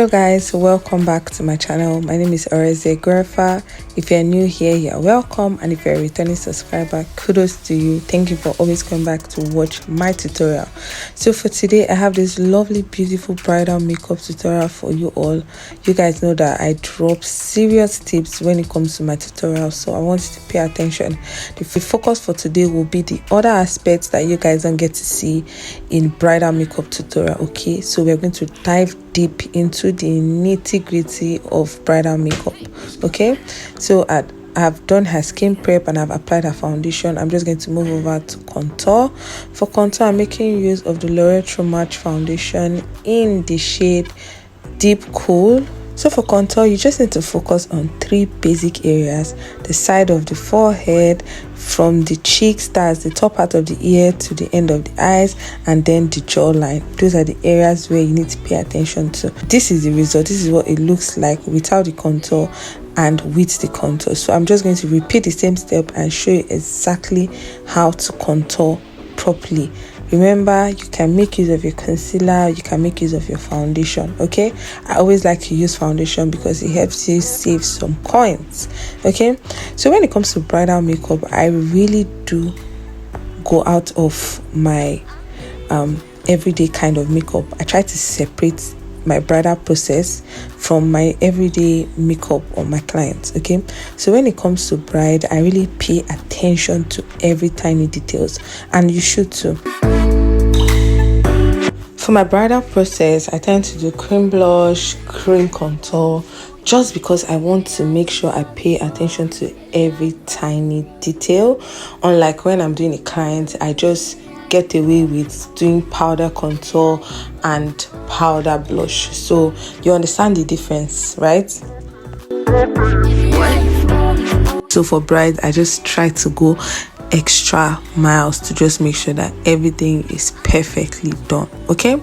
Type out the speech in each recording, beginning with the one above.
Hello guys, welcome back to my channel. My name is Orezegrafa. If you're new here, you're welcome, and if you're a returning subscriber, kudos to you. Thank you for always coming back to watch my tutorial. So for today, I have this lovely beautiful bridal makeup tutorial for you all. You guys know that I drop serious tips when it comes to my tutorial, so I want you to pay attention. The focus for today will be the other aspects that you guys don't get to see in bridal makeup tutorial. Okay, so we're going to dive deep into the nitty-gritty of bridal makeup. Okay, so I've done her skin prep and I've applied her foundation. I'm just going to move over to contour. For contour, I'm making use of the L'Oreal True Match foundation in the shade Deep Cool. So for contour, you just need to focus on three basic areas: the side of the forehead, from the cheeks, that's the top part of the ear, to the end of the eyes, and then the jawline. Those are the areas where you need to pay attention to. This is the result. This is what it looks like without the contour and with the contour. So I'm just going to repeat the same step and show you exactly how to contour properly. Remember, you can make use of your concealer, you can make use of your foundation. Okay, I always like to use foundation because it helps you save some coins. Okay, so when it comes to bridal makeup, I really do go out of my everyday kind of makeup. I try to separate my bridal process from my everyday makeup on my clients. Okay, so when it comes to bride, I really pay attention to every tiny details, and you should too. For my bridal process, I tend to do cream blush, cream contour, just because I want to make sure I pay attention to every tiny detail. Unlike when I'm doing a client, I just get away with doing powder contour and powder blush. So you understand the difference, right? So for bride, I just try to go extra miles to just make sure that everything is perfectly done. Okay,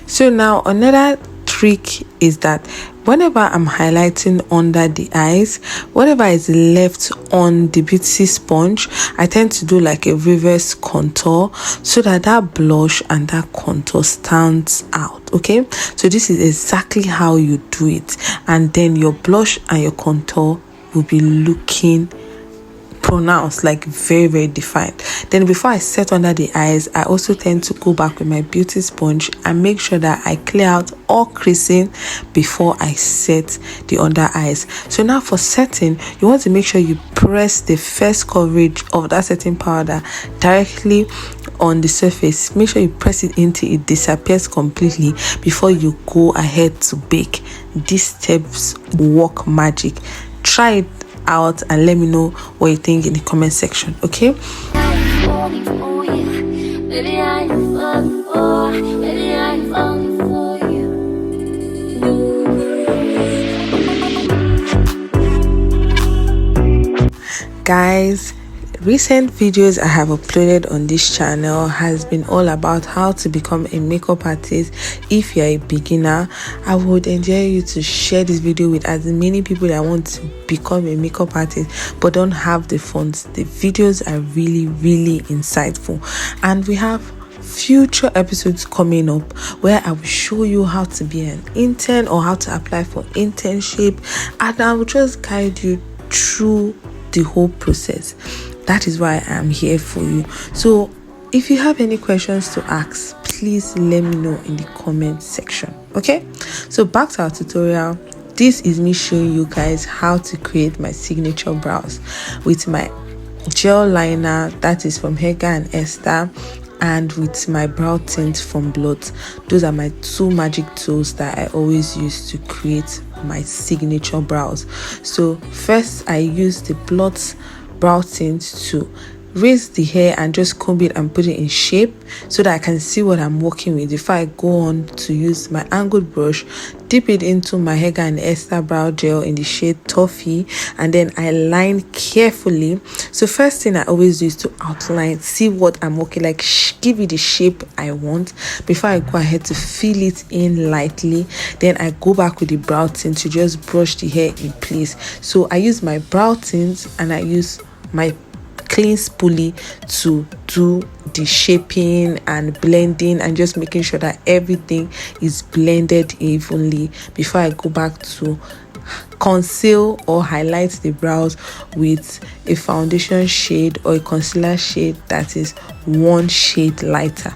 so now another trick is that whenever I'm highlighting under the eyes, whatever is left on the beauty sponge, I tend to do like a reverse contour so that that blush and that contour stands out. Okay, so this is exactly how you do it, and then your blush and your contour will be looking pronounced, like very defined. Then before I set under the eyes, I also tend to go back with my beauty sponge and make sure that I clear out all creasing before I set the under eyes. So now for setting, you want to make sure you press the first coverage of that setting powder directly on the surface. Make sure you press it until it disappears completely before you go ahead to bake. These steps work magic. Try it out and let me know what you think in the comment section. Okay, guys, recent videos I have uploaded on this channel has been all about how to become a makeup artist. If you're a beginner, I would enjoy you to share this video with as many people that want to become a makeup artist but don't have the funds. The videos are really insightful, and we have future episodes coming up where I will show you how to be an intern or how to apply for internship, and I will just guide you through the whole process. That is why I'm here for you. So if you have any questions to ask, please let me know in the comment section. Okay, so back to our tutorial. This is me showing you guys how to create my signature brows with my gel liner, that is from Hega and Esther, and with my brow tint from Blot. Those are my two magic tools that I always use to create my signature brows. So first, I use the Blot brow tint to raise the hair and just comb it and put it in shape so that I can see what I'm working with. If I go on to use my angled brush, dip it into my Hega and Esther brow gel in the shade Toffee, and then I line carefully. So first thing I always do is to outline, see what I'm working like, give it the shape I want before I go ahead to fill it in lightly. Then I go back with the brow tint to just brush the hair in place. So I use my brow tint and I use my clean spoolie to do the shaping and blending and just making sure that everything is blended evenly before I go back to conceal or highlight the brows with a foundation shade or a concealer shade that is one shade lighter.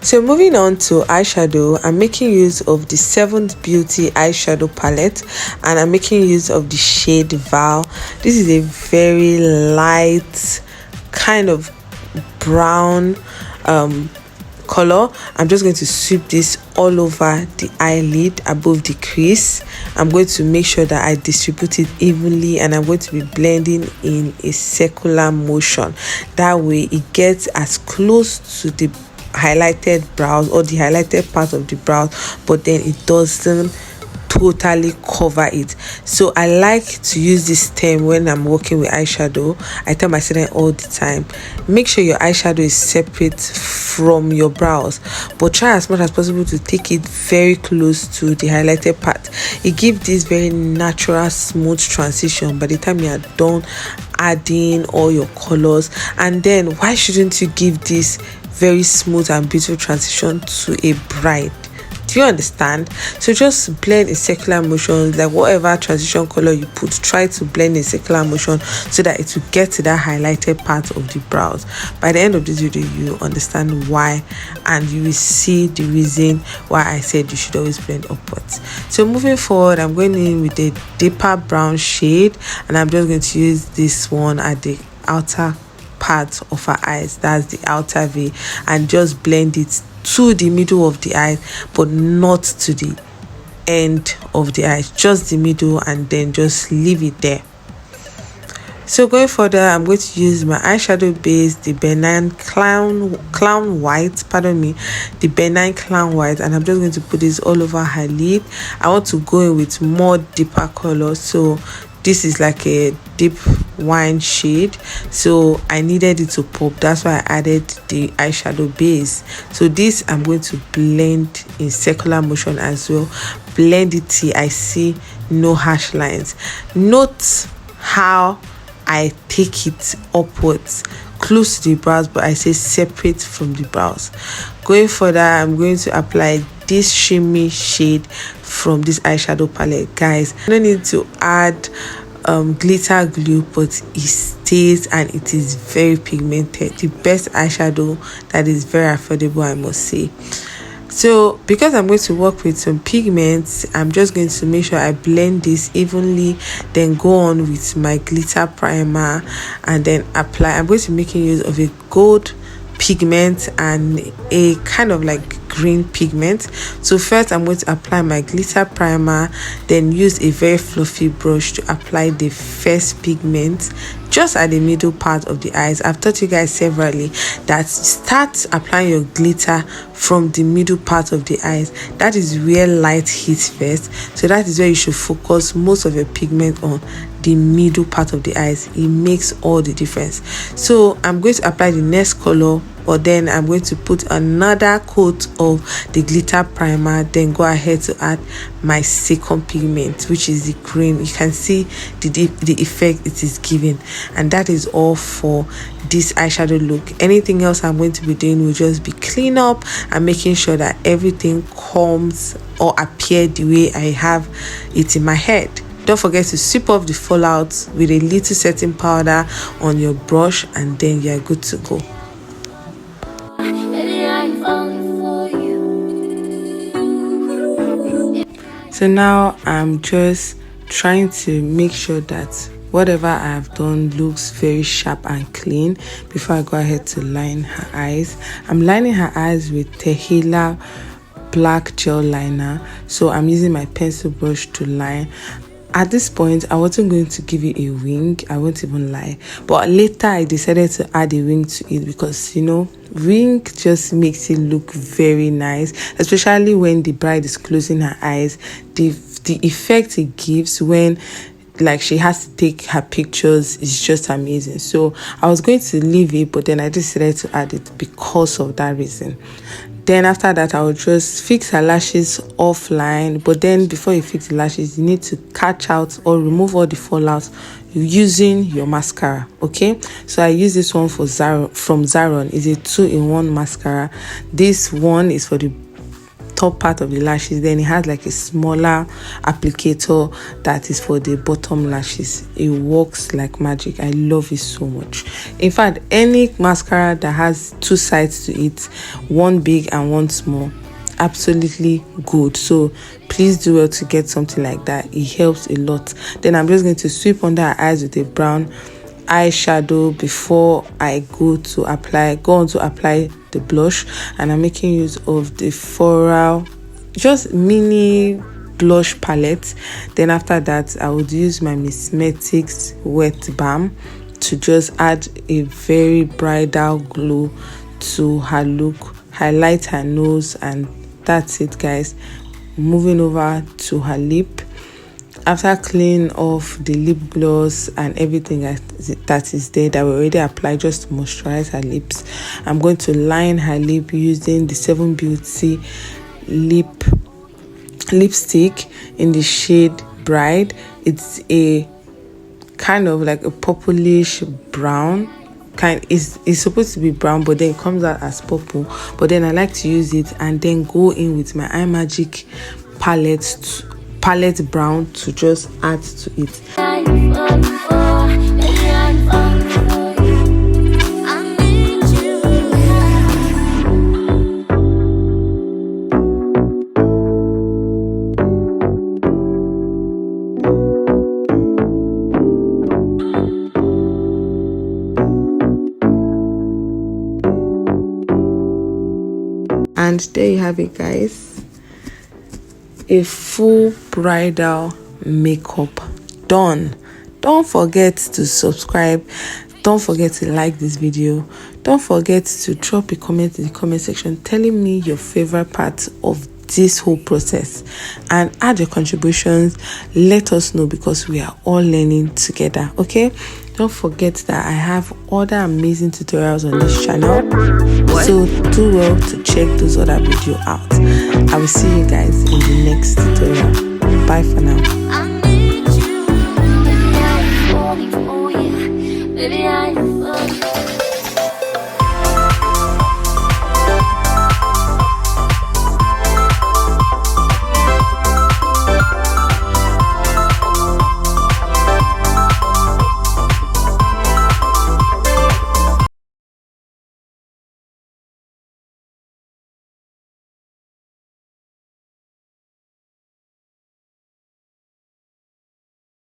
So moving on to eyeshadow, I'm making use of the 7th Beauty eyeshadow palette and I'm making use of the shade Val. This is a very light kind of brown color. I'm just going to sweep this all over the eyelid above the crease. I'm going to make sure that I distribute it evenly and I'm going to be blending in a circular motion. That way it gets as close to the highlighted brows or the highlighted part of the brows, but then it doesn't totally cover it. So I like to use this term when I'm working with eyeshadow. I tell my students all the time, make sure your eyeshadow is separate from your brows, but try as much as possible to take it very close to the highlighted part. It gives this very natural smooth transition by the time you are done adding all your colors. And then why shouldn't you give this very smooth and beautiful transition to a bride? Do you understand? So just blend in circular motion, like whatever transition color you put, try to blend in circular motion so that it will get to that highlighted part of the brows. By the end of this video, you understand why and you will see the reason why I said you should always blend upwards. So moving forward, I'm going in with a deeper brown shade and I'm just going to use this one at the outer part of her eyes, that's the outer V, and just blend it to the middle of the eye but not to the end of the eye, just the middle, and then just leave it there. So going further, I'm going to use my eyeshadow base, the Benign Clown White, the Benign Clown White, and I'm just going to put this all over her lid. I want to go in with more deeper colors, so this is like a deep wine shade, so I needed it to pop. That's why I added the eyeshadow base. So this I'm going to blend in circular motion as well. Blend it till I see no harsh lines. Note how I take it upwards, close to the brows, but I say separate from the brows. Going further, I'm going to apply this shimmy shade from this eyeshadow palette. Guys, I don't need to add glitter glue, but it stays and it is very pigmented. The best eyeshadow that is very affordable, I must say. So because I'm going to work with some pigments, I'm just going to make sure I blend this evenly, then go on with my glitter primer and then apply. I'm going to be making use of a gold pigment and a kind of like green pigment. So first I'm going to apply my glitter primer, then use a very fluffy brush to apply the first pigment just at the middle part of the eyes. I've taught you guys severally that start applying your glitter from the middle part of the eyes. That is where light hits first, so that is where you should focus most of your pigment on, the middle part of the eyes. It makes all the difference. So I'm going to apply the next color, but then I'm going to put another coat of the glitter primer, then go ahead to add my second pigment, which is the green. You can see the effect it is giving, and that is all for this eyeshadow look. Anything else I'm going to be doing will just be clean up and making sure that everything comes or appear the way I have it in my head. Don't forget to sweep off the fallout with a little setting powder on your brush, and then you're good to go. So now I'm just trying to make sure that whatever I have done looks very sharp and clean before I go ahead to line her eyes. I'm lining her eyes with Tehila black gel liner, so I'm using my pencil brush to line. At this point, I wasn't going to give it a wing, I won't even lie, but later I decided to add a wing to it because, you know, wing just makes it look very nice, especially when the bride is closing her eyes. The effect it gives when like she has to take her pictures is just amazing. So I was going to leave it, but then I decided to add it because of that reason. Then after that, I will just fix her lashes offline. But then before you fix the lashes, you need to catch out or remove all the fallout using your mascara. Okay, so I use this one from Zaron. It's a 2-in-1 mascara. This one is for the top part of the lashes, then it has like a smaller applicator that is for the bottom lashes. It works like magic. I love it so much. In fact, any mascara that has 2 sides to it, one big and one small, absolutely good. So please do well to get something like that. It helps a lot. Then I'm just going to sweep under her eyes with a brown eyeshadow before I go on to apply the blush, and I'm making use of the Floral just mini blush palette. Then after that, I would use my Cosmetics wet balm to just add a very bridal glow to her look, highlight her nose, and that's it, guys. Moving over to her lip. After cleaning off the lip gloss and everything that is there that we already applied just to moisturize her lips, I'm going to line her lip using the 7 Beauty lipstick in the shade Bride. It's a kind of like a purplish brown. It's supposed to be brown, but then it comes out as purple. But then I like to use it and then go in with my iMagic palette brown to just add to it. And there you have it, guys. A full bridal makeup done. Don't forget to subscribe. Don't forget to like this video. Don't forget to drop a comment in the comment section telling me your favorite part of this whole process, and add your contributions. Let us know, because we are all learning together. Okay, don't forget that I have other amazing tutorials on this channel, so do well to check those other videos out. I will see you guys in the next tutorial. Bye for now.